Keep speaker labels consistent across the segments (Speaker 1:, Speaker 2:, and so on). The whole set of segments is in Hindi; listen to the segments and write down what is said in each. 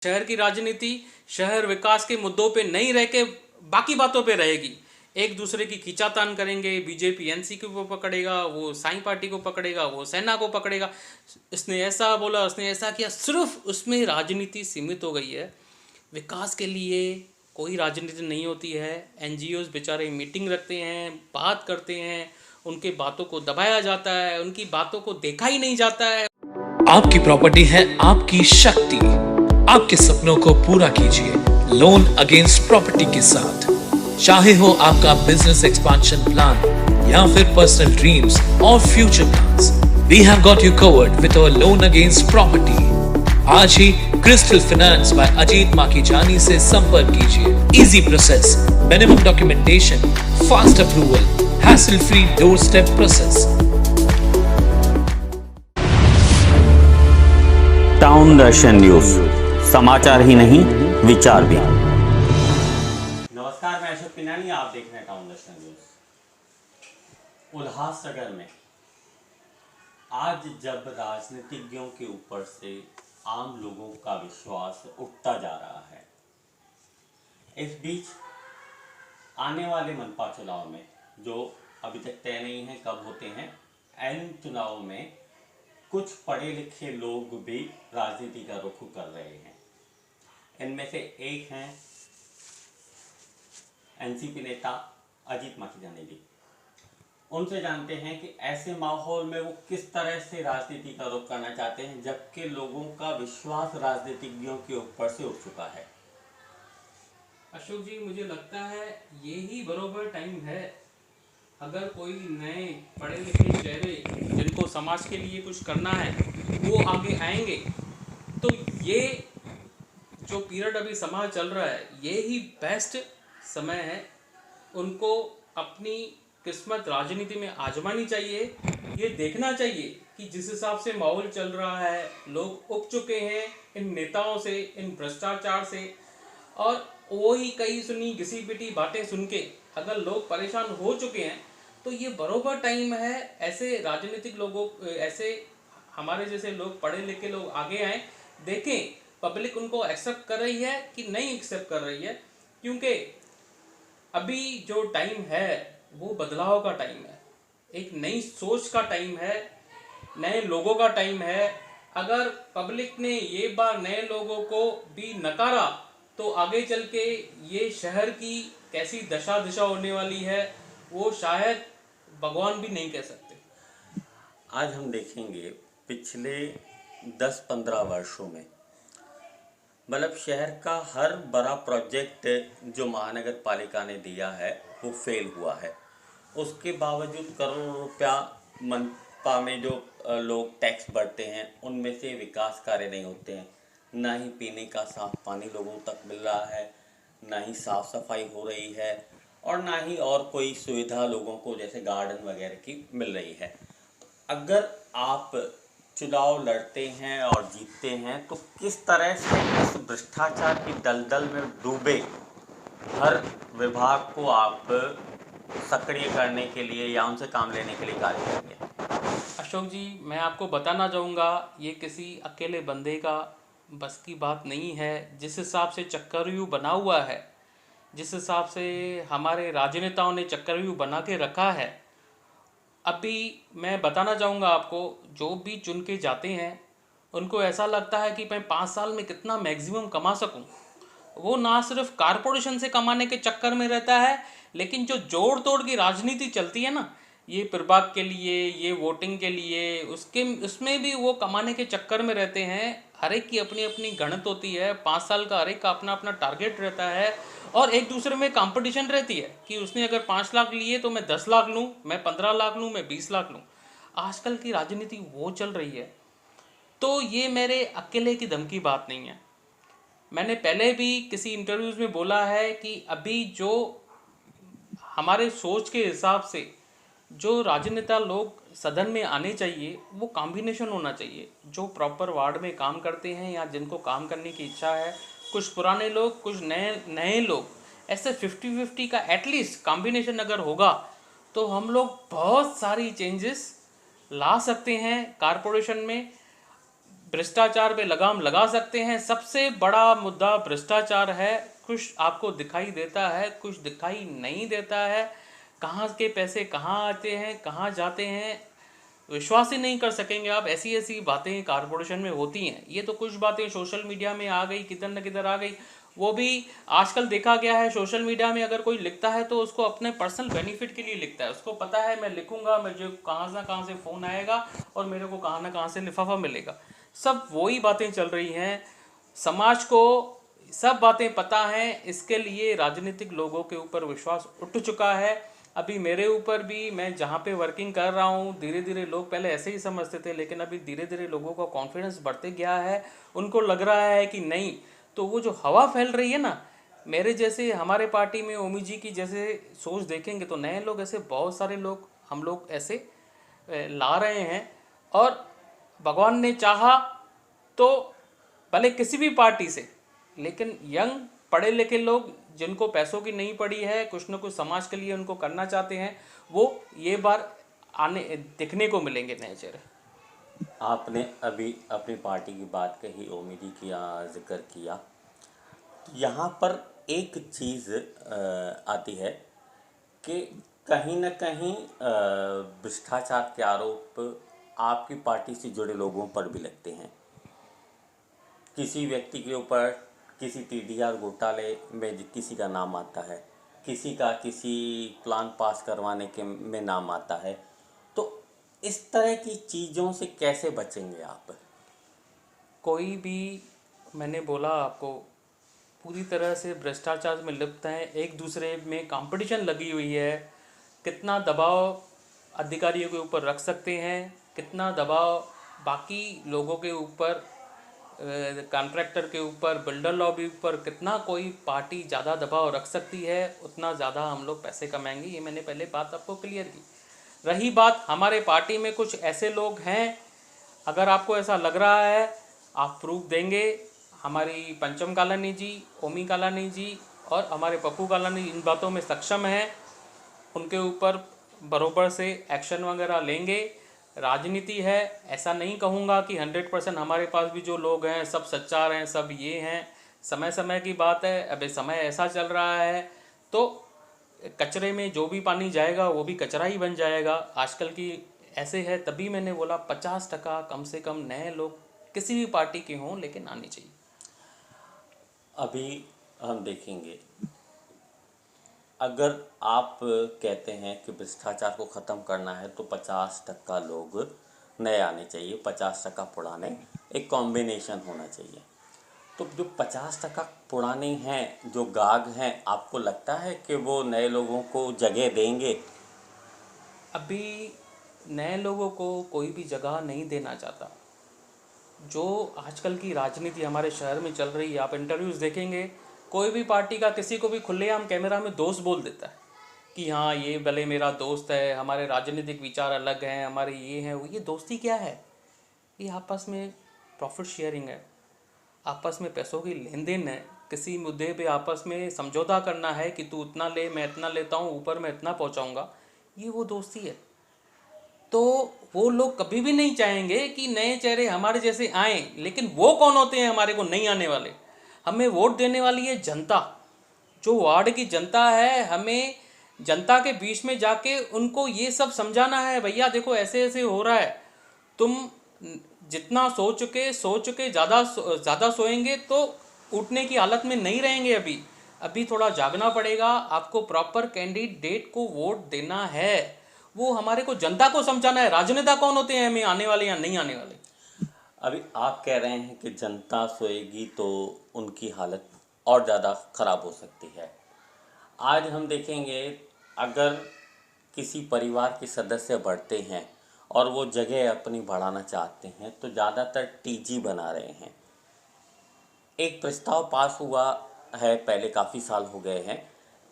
Speaker 1: शहर की राजनीति शहर विकास के मुद्दों पे नहीं रह के बाकी बातों पे रहेगी। एक दूसरे की खींचातान करेंगे, बीजेपी एनसीपी को पकड़ेगा, वो साई पार्टी को पकड़ेगा, वो सेना को पकड़ेगा, इसने ऐसा बोला, उसने ऐसा किया, सिर्फ उसमें राजनीति सीमित हो गई है। विकास के लिए कोई राजनीति नहीं होती है। एनजीओज बेचारे मीटिंग रखते हैं, बात करते हैं, उनके बातों को दबाया जाता है, उनकी बातों को देखा ही नहीं जाता है।
Speaker 2: आपकी प्रॉपर्टी है आपकी शक्ति। आपके सपनों को पूरा कीजिए लोन अगेंस्ट प्रॉपर्टी के साथ। चाहे हो आपका बिजनेस एक्सपांशन प्लान या फिर पर्सनल ड्रीम्स और future plans, we have got you covered with our loan against property. आज ही crystal finance by Ajit Makhijani से संपर्क कीजिए। Easy process, minimum documentation, fast approval, hassle free doorstep process.
Speaker 3: Town Darshan news, समाचार ही नहीं विचार भी।
Speaker 4: नमस्कार, मैं अशोक पिनानी, आप देख रहे हैं टाउन दर्शन न्यूज। उल्लासनगर में आज जब राजनीतिज्ञों के ऊपर से आम लोगों का विश्वास उठता जा रहा है, इस बीच आने वाले मनपा चुनाव में, जो अभी तक तय नहीं है कब होते हैं, इन चुनाव में कुछ पढ़े लिखे लोग भी राजनीति का रुख कर रहे हैं। इनमें से एक हैं एनसीपी नेता अजीत माकीजानी जी। उनसे जानते हैं कि ऐसे माहौल में वो किस तरह से राजनीति का रुख करना चाहते हैं, जबकि लोगों का विश्वास राजनीतिज्ञों के ऊपर से उठ चुका है।
Speaker 1: अशोक जी, मुझे लगता है यही बरोबर टाइम है। अगर कोई नए पढ़े लिखे चेहरे जिनको समाज के लिए कुछ करना है वो आगे आएंगे, तो ये जो पीरियड अभी समाज चल रहा है, ये ही बेस्ट समय है। उनको अपनी किस्मत राजनीति में आजमानी चाहिए। ये देखना चाहिए कि जिस हिसाब से माहौल चल रहा है, लोग उब चुके हैं इन नेताओं से, इन भ्रष्टाचार से, और वही कई सुनी घिसी पिटी बातें सुन के अगर लोग परेशान हो चुके हैं, तो ये बरोबर टाइम है ऐसे राजनीतिक लोगों, ऐसे हमारे जैसे लोग, पढ़े लिखे लोग आगे आए। देखें पब्लिक उनको एक्सेप्ट कर रही है कि नहीं एक्सेप्ट कर रही है, क्योंकि अभी जो टाइम है वो बदलाव का टाइम है, एक नई सोच का टाइम है, नए लोगों का टाइम है। अगर पब्लिक ने ये बार नए लोगों को भी नकारा, तो आगे चल के ये शहर की कैसी दशा दिशा होने वाली है वो शायद भगवान भी नहीं कह सकते।
Speaker 4: आज हम देखेंगे पिछले 10-15 वर्षों में, मतलब शहर का हर बड़ा प्रोजेक्ट जो महानगर पालिका ने दिया है वो फेल हुआ है। उसके बावजूद करोड़ों रुपया मनपा में जो लोग टैक्स भरते हैं, उनमें से विकास कार्य नहीं होते हैं। ना ही पीने का साफ पानी लोगों तक मिल रहा है, ना ही साफ सफाई हो रही है, और ना ही और कोई सुविधा लोगों को जैसे गार्डन वगैरह की मिल रही है। अगर आप चुनाव लड़ते हैं और जीतते हैं, तो किस तरह से इस भ्रष्टाचार की दलदल में डूबे हर विभाग को आप सक्रिय करने के लिए या उनसे काम लेने के लिए कार्य करेंगे?
Speaker 1: अशोक जी, मैं आपको बताना चाहूँगा, ये किसी अकेले बंदे का बस की बात नहीं है। जिस हिसाब से चक्रव्यूह बना हुआ है, जिस हिसाब से हमारे राजनेताओं ने चक्रव्यूह बना के रखा है, अभी मैं बताना चाहूँगा आपको, जो भी चुन के जाते हैं उनको ऐसा लगता है कि मैं 5 साल में कितना मैक्सिमम कमा सकूँ। वो ना सिर्फ कारपोरेशन से कमाने के चक्कर में रहता है, लेकिन जो जोड़ तोड़ की राजनीति चलती है ना, ये प्रभाग के लिए, ये वोटिंग के लिए, उसमें भी वो कमाने के चक्कर में रहते हैं। हर एक की अपनी अपनी गणित होती है, 5 साल का हर एक का अपना अपना टारगेट रहता है, और एक दूसरे में कंपटीशन रहती है कि उसने अगर 5 लाख लिए तो मैं 10 लाख लूँ, मैं 15 लाख लूँ, मैं 20 लाख लूँ। आजकल की राजनीति वो चल रही है। तो ये मेरे अकेले की दम की बात नहीं है। मैंने पहले भी किसी इंटरव्यूज़ में बोला है कि अभी जो हमारे सोच के हिसाब से जो राजनेता लोग सदन में आने चाहिए, वो कॉम्बिनेशन होना चाहिए। जो प्रॉपर वार्ड में काम करते हैं या जिनको काम करने की इच्छा है, कुछ पुराने लोग, कुछ नए लोग, ऐसे 50-50 का एटलीस्ट कॉम्बिनेशन अगर होगा, तो हम लोग बहुत सारी चेंजेस ला सकते हैं कारपोरेशन में। भ्रष्टाचार पे लगाम लगा सकते हैं। सबसे बड़ा मुद्दा भ्रष्टाचार है। कुछ आपको दिखाई देता है, कुछ दिखाई नहीं देता है। कहाँ के पैसे कहाँ आते हैं, कहाँ जाते हैं, विश्वास ही नहीं कर सकेंगे आप। ऐसी ऐसी बातें कारपोरेशन में होती हैं। ये तो कुछ बातें सोशल मीडिया में आ गई, किधर न किधर आ गई। वो भी आजकल देखा गया है, सोशल मीडिया में अगर कोई लिखता है तो उसको अपने पर्सनल बेनिफिट के लिए लिखता है। उसको पता है मैं लिखूंगा, मुझे कहाँ से फ़ोन आएगा और मेरे को कहाँ ना कहाँ से लिफाफा मिलेगा। सब वही बातें चल रही हैं। समाज को सब बातें पता हैं, इसके लिए राजनीतिक लोगों के ऊपर विश्वास उठ चुका है। अभी मेरे ऊपर भी, मैं जहाँ पे वर्किंग कर रहा हूँ, धीरे धीरे लोग पहले ऐसे ही समझते थे, लेकिन अभी धीरे धीरे लोगों का कॉन्फिडेंस बढ़ते गया है। उनको लग रहा है कि नहीं, तो वो जो हवा फैल रही है ना, मेरे जैसे हमारे पार्टी में ओमी जी की जैसे सोच देखेंगे तो नए लोग, ऐसे बहुत सारे लोग हम लोग ऐसे ला रहे हैं। और भगवान ने चाहा तो भले किसी भी पार्टी से, लेकिन यंग पढ़े लिखे लोग जिनको पैसों की नहीं पड़ी है, कुछ न कुछ समाज के लिए उनको करना चाहते हैं, वो ये बार आने दिखने को मिलेंगे नए चेहरे।
Speaker 4: आपने अभी अपनी पार्टी की बात कही, ओमी जी की जिक्र किया। यहाँ पर एक चीज़ आती है कि कहीं न कहीं भ्रष्टाचार के आरोप आपकी पार्टी से जुड़े लोगों पर भी लगते हैं। किसी व्यक्ति के ऊपर किसी TDR घोटाले में किसी का नाम आता है, किसी का किसी प्लान पास करवाने के में नाम आता है। तो इस तरह की चीज़ों से कैसे बचेंगे आप?
Speaker 1: कोई भी, मैंने बोला आपको, पूरी तरह से भ्रष्टाचार में लिप्त हैं। एक दूसरे में कंपटीशन लगी हुई है। कितना दबाव अधिकारियों के ऊपर रख सकते हैं, कितना दबाव बाकी लोगों के ऊपर, कॉन्ट्रैक्टर के ऊपर, बिल्डर लॉबी पर, कितना कोई पार्टी ज़्यादा दबाव रख सकती है, उतना ज़्यादा हम लोग पैसे कमाएंगे। ये मैंने पहले बात आपको क्लियर की। रही बात, हमारे पार्टी में कुछ ऐसे लोग हैं, अगर आपको ऐसा लग रहा है, आप प्रूफ देंगे। हमारी पंचम कालानी जी, ओमी कालानी जी और हमारे पप्पू कालानी इन बातों में सक्षम हैं। उनके ऊपर बरोबर से एक्शन वगैरह लेंगे। राजनीति है, ऐसा नहीं कहूँगा कि 100% हमारे पास भी जो लोग हैं सब सच्चार हैं, सब ये हैं। समय समय की बात है। अभी समय ऐसा चल रहा है तो कचरे में जो भी पानी जाएगा वो भी कचरा ही बन जाएगा। आजकल की ऐसे है, तभी मैंने बोला 50% कम से कम नए लोग किसी भी पार्टी के हों, लेकिन आने चाहिए।
Speaker 4: अभी हम देखेंगे, अगर आप कहते हैं कि भ्रष्टाचार को ख़त्म करना है तो 50% लोग नए आने चाहिए, 50% पुराने, एक कॉम्बिनेशन होना चाहिए। तो जो 50% पुराने हैं, जो गाग हैं, आपको लगता है कि वो नए लोगों को जगह देंगे?
Speaker 1: अभी नए लोगों को कोई भी जगह नहीं देना चाहता। जो आजकल की राजनीति हमारे शहर में चल रही है, आप इंटरव्यूज़ देखेंगे, कोई भी पार्टी का किसी को भी खुलेआम कैमरा में दोस्त बोल देता है कि हाँ ये भले मेरा दोस्त है, हमारे राजनीतिक विचार अलग हैं, हमारे ये हैं वो। ये दोस्ती क्या है? ये आपस में प्रॉफिट शेयरिंग है, आपस में पैसों की लेन देन है। किसी मुद्दे पे आपस में समझौता करना है कि तू इतना ले, मैं इतना लेता हूँ, ऊपर मैं इतना पहुँचाऊँगा। ये वो दोस्ती है। तो वो लोग कभी भी नहीं चाहेंगे कि नए चेहरे हमारे जैसे आएँ। लेकिन वो कौन होते हैं हमारे को नहीं आने वाले? हमें वोट देने वाली है जनता। जो वार्ड की जनता है, हमें जनता के बीच में जाके उनको ये सब समझाना है, भैया देखो ऐसे ऐसे हो रहा है। तुम जितना सो चुके ज़्यादा सोएंगे तो उठने की हालत में नहीं रहेंगे। अभी थोड़ा जागना पड़ेगा। आपको प्रॉपर कैंडिडेट को वोट देना है, वो हमारे को जनता को समझाना है। राजनेता कौन होते हैं हमें आने वाले या नहीं आने वाले?
Speaker 4: अभी आप कह रहे हैं कि जनता सोएगी तो उनकी हालत और ज़्यादा ख़राब हो सकती है। आज हम देखेंगे, अगर किसी परिवार के सदस्य बढ़ते हैं और वो जगह अपनी बढ़ाना चाहते हैं तो ज़्यादातर TG बना रहे हैं। एक प्रस्ताव पास हुआ है, पहले काफ़ी साल हो गए हैं,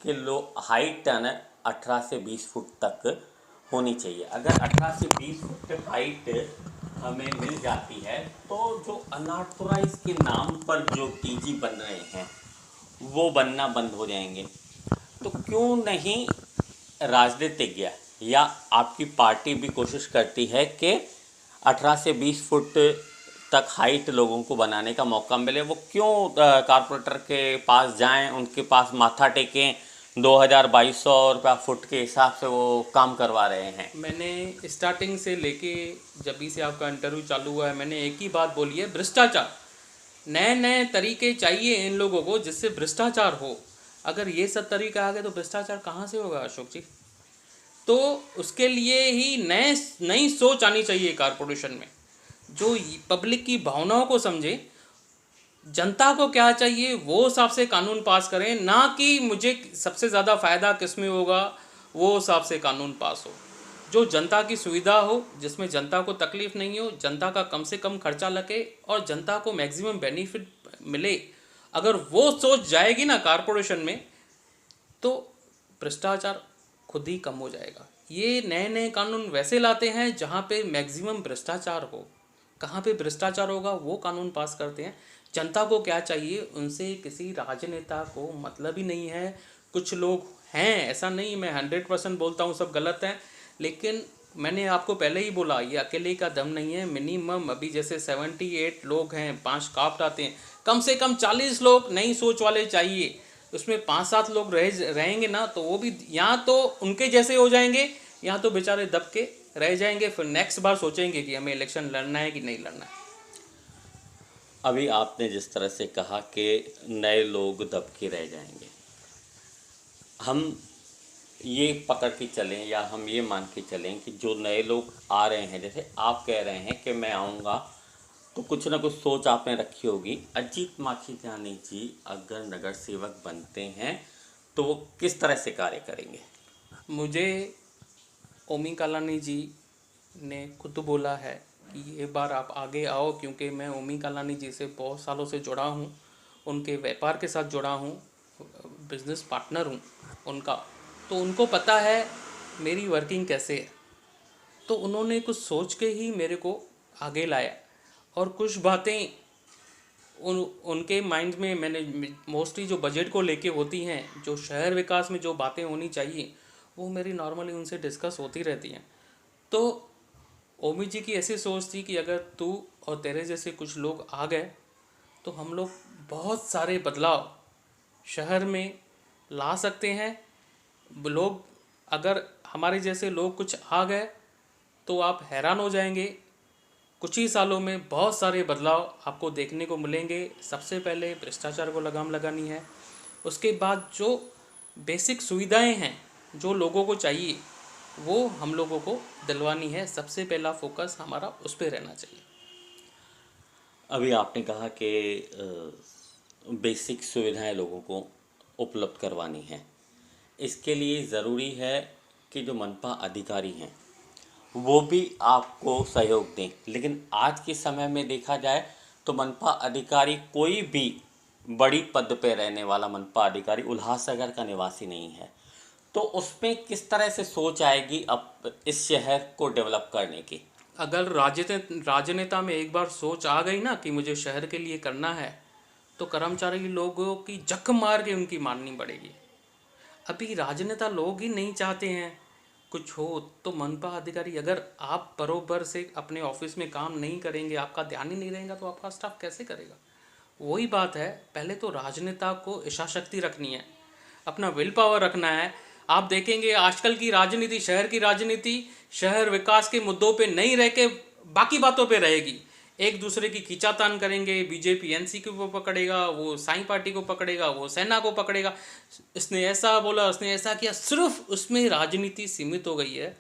Speaker 4: कि हाइट 18 से 20 फुट तक होनी चाहिए। अगर 18 से 20 फुट हाइट हमें मिल जाती है तो जो अनऑथोराइज के नाम पर जो TG बन रहे हैं वो बनना बंद हो जाएंगे। तो क्यों नहीं राजनीतिज्ञ या आपकी पार्टी भी कोशिश करती है कि 18 से 20 फुट तक हाइट लोगों को बनाने का मौका मिले, वो क्यों कारपोरेटर के पास जाएं, उनके पास माथा टेकें, 2200 रुपया फुट के हिसाब से वो काम करवा रहे हैं।
Speaker 1: मैंने स्टार्टिंग से लेके जब भी से आपका इंटरव्यू चालू हुआ है, मैंने एक ही बात बोली है, भ्रष्टाचार। नए नए तरीके चाहिए इन लोगों को जिससे भ्रष्टाचार हो। अगर ये सब तरीका आ गए तो भ्रष्टाचार कहाँ से होगा अशोक जी? तो उसके लिए ही नई सोच आनी चाहिए कारपोरेशन में, जो पब्लिक की भावनाओं को समझे, जनता को क्या चाहिए वो हिसाब से कानून पास करें, ना कि मुझे सबसे ज़्यादा फ़ायदा किस में होगा वो हिसाब से कानून पास हो। जो जनता की सुविधा हो, जिसमें जनता को तकलीफ़ नहीं हो, जनता का कम से कम खर्चा लगे और जनता को मैक्सिमम बेनिफिट मिले, अगर वो सोच जाएगी ना कारपोरेशन में, तो भ्रष्टाचार खुद ही कम हो जाएगा। ये नए नए कानून वैसे लाते हैं जहाँ पे मैक्सिमम भ्रष्टाचार हो। कहाँ पे भ्रष्टाचार होगा वो कानून पास करते हैं। जनता को क्या चाहिए, उनसे किसी राजनेता को मतलब ही नहीं है। कुछ लोग हैं, ऐसा नहीं मैं 100% बोलता हूँ सब गलत हैं, लेकिन मैंने आपको पहले ही बोला ये अकेले का दम नहीं है। मिनिमम अभी जैसे 78 लोग हैं, 5 काफ्ट आते हैं, कम से कम 40 लोग नई सोच वाले चाहिए। उसमें 5-7 लोग रहेंगे ना, तो वो भी यहाँ तो उनके जैसे हो जाएंगे, यहाँ तो बेचारे दब के रह जाएंगे। फिर नेक्स्ट बार सोचेंगे कि हमें इलेक्शन लड़ना है कि नहीं लड़ना है।
Speaker 4: अभी आपने जिस तरह से कहा कि नए लोग दब के रह जाएंगे, हम ये पकड़ के चलें या हम ये मान के चलें कि जो नए लोग आ रहे हैं, जैसे आप कह रहे हैं कि मैं आऊँगा, तो कुछ ना कुछ सोच आपने रखी होगी। अजीत माखीजानी जी अगर नगर सेवक बनते हैं तो वो किस तरह से कार्य करेंगे?
Speaker 1: मुझे ओमी कालानी जी ने खुद बोला है कि एक बार आप आगे आओ, क्योंकि मैं ओमी कालानी जी से बहुत सालों से जुड़ा हूँ, उनके व्यापार के साथ जुड़ा हूँ, बिजनेस पार्टनर हूँ उनका, तो उनको पता है मेरी वर्किंग कैसे है। तो उन्होंने कुछ सोच के ही मेरे को आगे लाया, और कुछ बातें उनके माइंड में मैंने मोस्टली जो बजट को लेके होती हैं, जो शहर विकास में जो बातें होनी चाहिए, वो मेरी नॉर्मली उनसे डिस्कस होती रहती हैं। तो ओमी जी की ऐसी सोच थी कि अगर तू और तेरे जैसे कुछ लोग आ गए तो हम लोग बहुत सारे बदलाव शहर में ला सकते हैं। लोग, अगर हमारे जैसे लोग कुछ आ गए तो आप हैरान हो जाएंगे। कुछ ही सालों में बहुत सारे बदलाव आपको देखने को मिलेंगे। सबसे पहले भ्रष्टाचार को लगाम लगानी है, उसके बाद जो बेसिक सुविधाएं हैं जो लोगों को चाहिए वो हम लोगों को दिलवानी है। सबसे पहला फोकस हमारा उस पर रहना चाहिए।
Speaker 4: अभी आपने कहा कि बेसिक सुविधाएं लोगों को उपलब्ध करवानी है। इसके लिए ज़रूरी है कि जो मनपा अधिकारी हैं वो भी आपको सहयोग दें। लेकिन आज के समय में देखा जाए तो मनपा अधिकारी, कोई भी बड़ी पद पे रहने वाला मनपा अधिकारी उल्लासनगर का निवासी नहीं है। तो उसमें किस तरह से सोच आएगी अब इस शहर को डेवलप करने की?
Speaker 1: अगर राजनेता में एक बार सोच आ गई ना कि मुझे शहर के लिए करना है, तो कर्मचारी लोगों की जक मार के उनकी माननी पड़ेगी। अभी राजनेता लोग ही नहीं चाहते हैं कुछ हो, तो मनपा अधिकारी, अगर आप बरोबर से अपने ऑफिस में काम नहीं करेंगे, आपका ध्यान ही नहीं रहेगा, तो आपका स्टाफ कैसे करेगा? वही बात है, पहले तो राजनेता को इच्छाशक्ति रखनी है, अपना विल पावर रखना है। आप देखेंगे आजकल की राजनीति, शहर की राजनीति, शहर विकास के मुद्दों पे नहीं रह के बाकी बातों पे रहेगी। एक दूसरे की खींचातान करेंगे। बीजेपी एनसी को पकड़ेगा, वो साई पार्टी को पकड़ेगा, वो सेना को पकड़ेगा, इसने ऐसा बोला, उसने ऐसा किया। सिर्फ उसमें राजनीति सीमित हो गई है।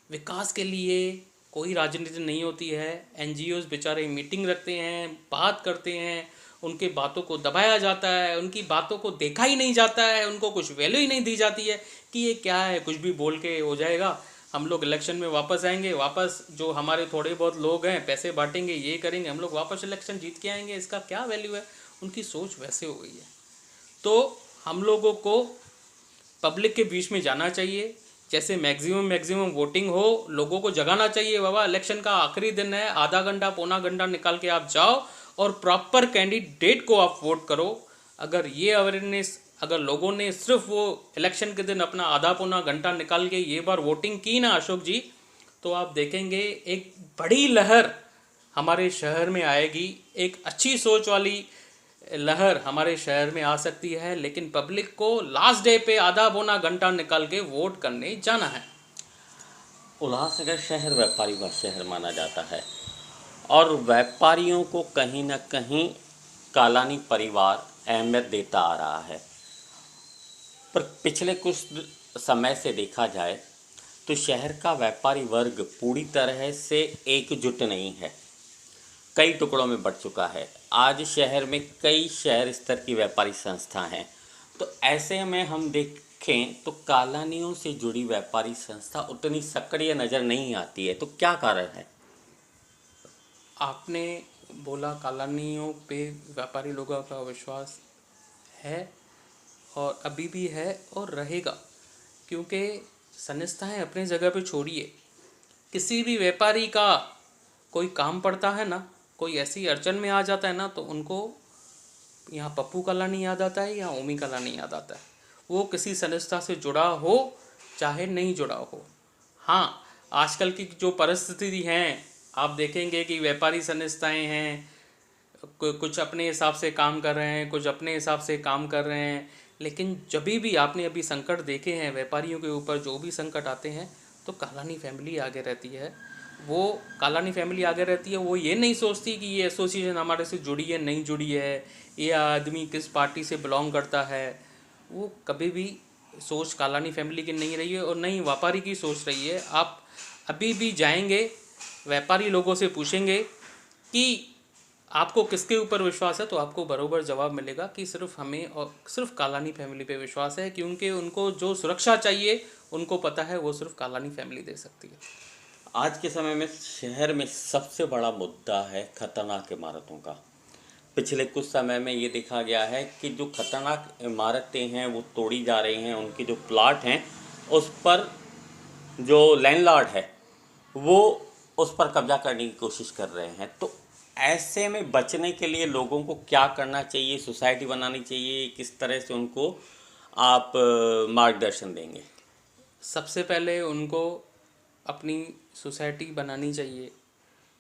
Speaker 1: विकास के लिए कोई राजनीति नहीं होती है। एनजीओज बेचारे मीटिंग रखते हैं, बात करते हैं, उनके बातों को दबाया जाता है, उनकी बातों को देखा ही नहीं जाता है, उनको कुछ वैल्यू ही नहीं दी जाती है कि ये क्या है, कुछ भी बोल के हो जाएगा, हम लोग इलेक्शन में वापस आएंगे, वापस जो हमारे थोड़े बहुत लोग हैं पैसे बांटेंगे, ये करेंगे, हम लोग वापस इलेक्शन जीत के आएंगे, इसका क्या वैल्यू है? उनकी सोच वैसे हो गई है। तो हम लोगों को पब्लिक के बीच में जाना चाहिए, जैसे मैक्सिमम वोटिंग हो, लोगों को जगाना चाहिए। बाबा इलेक्शन का आखिरी दिन है, आधा घंटा पौना घंटा निकाल के आप जाओ और प्रॉपर कैंडिडेट को आप वोट करो। अगर ये अवेयरनेस, अगर लोगों ने सिर्फ वो इलेक्शन के दिन अपना आधा पौना घंटा निकाल के ये बार वोटिंग की ना अशोक जी, तो आप देखेंगे एक बड़ी लहर हमारे शहर में आएगी, एक अच्छी सोच वाली लहर हमारे शहर में आ सकती है। लेकिन पब्लिक को लास्ट डे पे आधा पौना घंटा निकाल के वोट करने जाना है।
Speaker 4: उल्लासनगर शहर व्यापारियों का शहर माना जाता है और व्यापारियों को कहीं न कहीं कालानी परिवार अहमियत देता आ रहा है। पर पिछले कुछ समय से देखा जाए तो शहर का व्यापारी वर्ग पूरी तरह से एकजुट नहीं है, कई टुकड़ों में बढ़ चुका है। आज शहर में कई शहर स्तर की व्यापारी संस्था हैं, तो ऐसे में हम देखें तो कालानियों से जुड़ी व्यापारी संस्था उतनी सक्रिय नज़र नहीं आती है। तो क्या कारण है?
Speaker 1: आपने बोला कालानियों पे व्यापारी लोगों का विश्वास है और अभी भी है और रहेगा, क्योंकि संस्थाएं अपनी जगह पे छोड़िए। किसी भी व्यापारी का कोई काम पड़ता है ना, कोई ऐसी अड़चन में आ जाता है ना, तो उनको यहाँ पप्पू कालानी याद आता है या ओमी कालानी याद आता है। वो किसी संस्था से जुड़ा हो चाहे नहीं जुड़ा हो। हाँ, आजकल की जो परिस्थिति हैं, आप देखेंगे कि व्यापारी संस्थाएं हैं, कुछ अपने हिसाब से काम कर रहे हैं, कुछ अपने हिसाब से काम कर रहे हैं। लेकिन जब भी आपने अभी संकट देखे हैं व्यापारियों के ऊपर, जो भी संकट आते हैं, तो कालानी फैमिली आगे रहती है। वो कालानी फैमिली आगे रहती है। वो ये नहीं सोचती कि ये एसोसिएशन हमारे से जुड़ी है नहीं जुड़ी है, ये आदमी किस पार्टी से बिलोंग करता है। वो कभी भी सोच कालानी फैमिली की नहीं रही है और नहीं व्यापारी की सोच रही है। आप अभी भी जाएंगे, व्यापारी लोगों से पूछेंगे कि आपको किसके ऊपर विश्वास है, तो आपको बरोबर जवाब मिलेगा कि सिर्फ हमें और सिर्फ कालानी फैमिली पे विश्वास है, क्योंकि उनको जो सुरक्षा चाहिए उनको पता है वो सिर्फ कालानी फैमिली दे सकती है।
Speaker 4: आज के समय में शहर में सबसे बड़ा मुद्दा है खतरनाक इमारतों का। पिछले कुछ समय में ये देखा गया है कि जो खतरनाक इमारतें हैं वो तोड़ी जा रही हैं, उनके जो प्लाट हैं उस पर जो लैंडलॉर्ड है वो उस पर कब्जा करने की कोशिश कर रहे हैं। तो ऐसे में बचने के लिए लोगों को क्या करना चाहिए? सोसाइटी बनानी चाहिए? किस तरह से उनको आप मार्गदर्शन देंगे?
Speaker 1: सबसे पहले उनको अपनी सोसाइटी बनानी चाहिए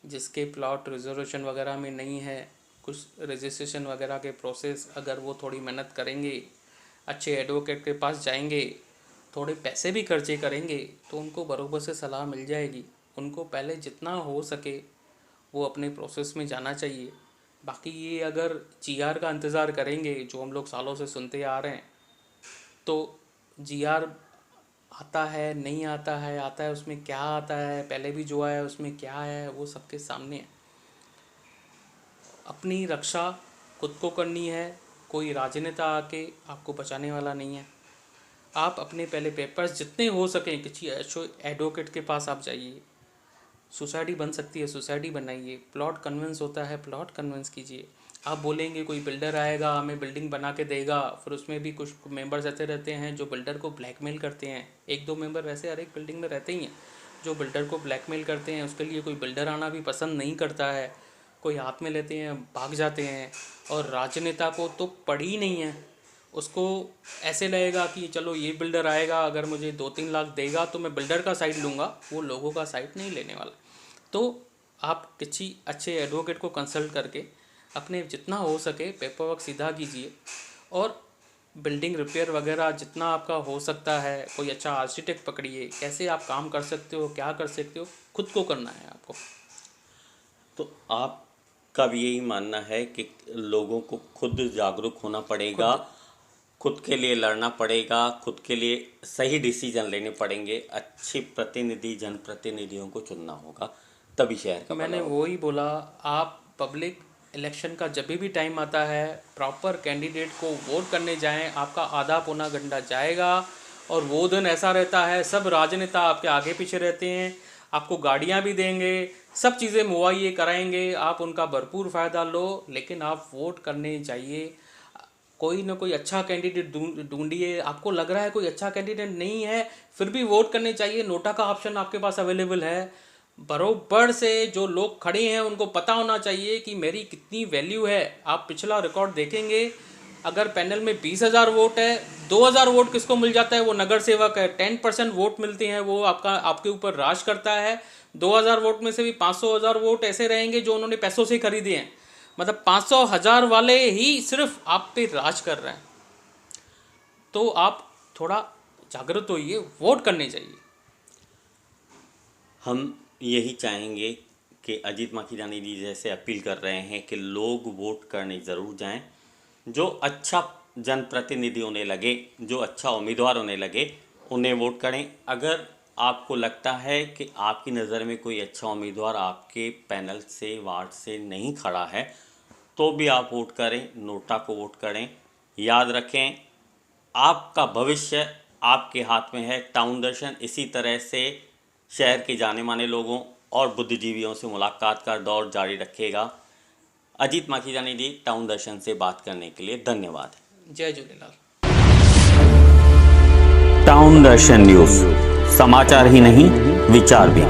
Speaker 1: जिसके प्लॉट रिजर्वेशन वगैरह में नहीं है। कुछ रजिस्ट्रेशन वगैरह के प्रोसेस अगर वो थोड़ी मेहनत करेंगे, अच्छे एडवोकेट के पास जाएंगे, थोड़े पैसे भी खर्चे करेंगे, तो उनको बरोबर से सलाह मिल जाएगी। उनको पहले जितना हो सके वो अपने प्रोसेस में जाना चाहिए। बाकी ये अगर जीआर का इंतज़ार करेंगे, जो हम लोग सालों से सुनते आ रहे हैं, तो जीआर आता है नहीं आता है, आता है उसमें क्या आता है, पहले भी जो आया उसमें क्या है, वो सबके सामने है। अपनी रक्षा खुद को करनी है, कोई राजनेता आके आपको बचाने वाला नहीं है। आप अपने पहले पेपर्स जितने हो सकें किसी एडवोकेट के पास आप जाइए। सोसाइटी बन सकती है, सोसाइटी बनाइए। प्लॉट कन्वेंस होता है, प्लॉट कन्वेंस कीजिए। आप बोलेंगे कोई बिल्डर आएगा हमें बिल्डिंग बना के देगा, फिर उसमें भी कुछ मेंबर्स ऐसे रहते हैं जो बिल्डर को ब्लैकमेल करते हैं। एक दो मेंबर वैसे हर एक बिल्डिंग में रहते ही हैं जो बिल्डर को ब्लैकमेल करते हैं। उसके लिए कोई बिल्डर आना भी पसंद नहीं करता है, कोई हाथ में लेते हैं भाग जाते हैं। और राजनेता को तो पड़ी ही नहीं है, उसको ऐसे लगेगा कि चलो ये बिल्डर आएगा, अगर मुझे 2-3 लाख देगा तो मैं बिल्डर का साइड लूँगा, वो लोगों का साइड नहीं लेने वाला। तो आप किसी अच्छे एडवोकेट को कंसल्ट करके अपने जितना हो सके पेपर वर्क सीधा कीजिए और बिल्डिंग रिपेयर वगैरह जितना आपका हो सकता है, कोई अच्छा आर्किटेक्ट पकड़िए। कैसे आप काम कर सकते हो, क्या कर सकते हो, खुद को करना है आपको।
Speaker 4: तो आपका भी यही मानना है कि लोगों को खुद जागरूक होना पड़ेगा, खुद के लिए लड़ना पड़ेगा, खुद के लिए सही डिसीजन लेने पड़ेंगे, अच्छे प्रतिनिधि जनप्रतिनिधियों को चुनना होगा, तभी शहर का
Speaker 1: मैंने वही बोला। आप पब्लिक इलेक्शन का जब भी टाइम आता है प्रॉपर कैंडिडेट को वोट करने जाएं। आपका आधा पौना घंटा जाएगा और वो दिन ऐसा रहता है सब राजनेता आपके आगे पीछे रहते हैं, आपको गाड़ियां भी देंगे, सब चीज़ें मुहैया कराएंगे, आप उनका भरपूर फ़ायदा लो। लेकिन आप वोट करने जाइए, कोई ना कोई अच्छा कैंडिडेट ढूंढिए। आपको लग रहा है कोई अच्छा कैंडिडेट नहीं है, फिर भी वोट करने चाहिए। नोटा का ऑप्शन आपके पास अवेलेबल है। बरोबर से जो लोग खड़े हैं उनको पता होना चाहिए कि मेरी कितनी वैल्यू है। आप पिछला रिकॉर्ड देखेंगे, अगर पैनल में 20,000 वोट है, 2,000 वोट किसको मिल जाता है? वो नगर सेवक है। 10% वोट मिलते हैं, वो आपके ऊपर राज करता है। 2000 वोट में से भी 500,000 वोट ऐसे रहेंगे जो उन्होंने पैसों से खरीदे हैं। मतलब 500,000 वाले ही सिर्फ आप पे राज कर रहे हैं। तो आप थोड़ा जागृत होइए, वोट करने चाहिए।
Speaker 4: हम यही चाहेंगे कि अजीत माखीजानी जी जैसे अपील कर रहे हैं कि लोग वोट करने ज़रूर जाएं। जो अच्छा जनप्रतिनिधि उन्हें लगे, जो अच्छा उम्मीदवार उन्हें लगे, उन्हें वोट करें। अगर आपको लगता है कि आपकी नज़र में कोई अच्छा उम्मीदवार आपके पैनल से, वार्ड से नहीं खड़ा है, तो भी आप वोट करें, नोटा को वोट करें। याद रखें, आपका भविष्य आपके हाथ में है। टाउन दर्शन इसी तरह से शहर के जाने माने लोगों और बुद्धिजीवियों से मुलाकात का दौर जारी रखेगा। अजीत माखीजानी जी, टाउन दर्शन से बात करने के लिए धन्यवाद।
Speaker 1: जय झूलेलाल।
Speaker 3: टाउन दर्शन न्यूज़, समाचार ही नहीं, विचार भी।